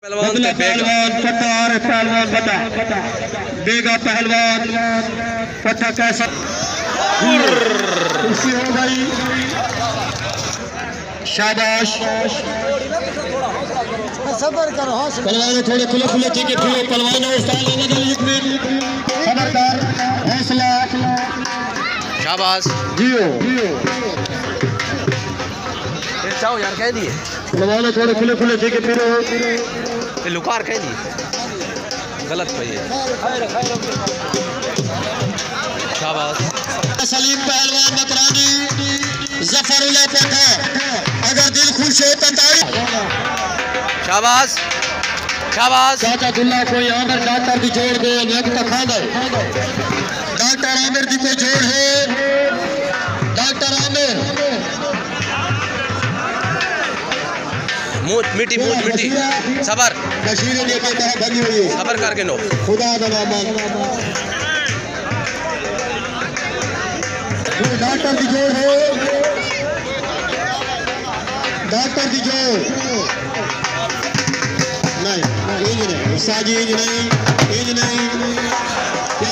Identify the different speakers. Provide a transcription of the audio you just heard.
Speaker 1: बदला पहलवान पट्टा और पहलवान बता देगा पहलवान पट्टा कैसा खुशी हो गई। शाबाश
Speaker 2: सबर करो
Speaker 1: पहलवान थोड़े खुले खुले ठीक है फिर पहलवान और स्टाइल लेने के लिए सबर कर हौसला
Speaker 3: शाबाश
Speaker 1: जियो
Speaker 3: चाहो यार कह दिए
Speaker 1: पहलवान थोड़े खुले खुले ठीक है फिर
Speaker 3: लुकार कह दिए गलत भाई शाबाश
Speaker 1: सलीम पहलवान बकरानी जफरुल्लाह पट्टा अगर दिल खुश हो तो तारीफ
Speaker 3: शाबाश शाबाश
Speaker 1: चाचा दुल्ला कोई आमिर डॉक्टर भी जोड़ दे एक तो खा दे डॉक्टर आमिर दी कोई जोड़ है डॉक्टर आमिर
Speaker 3: मिट्टी मिट्टी सबर
Speaker 1: नशीले लेके कहा बनी हुई है
Speaker 3: सबर करके नो
Speaker 1: खुदा बनामा डॉक्टर दी जोड़ है डॉक्टर दी जोड़ नहीं इंज नहीं साजी इंज नहीं क्या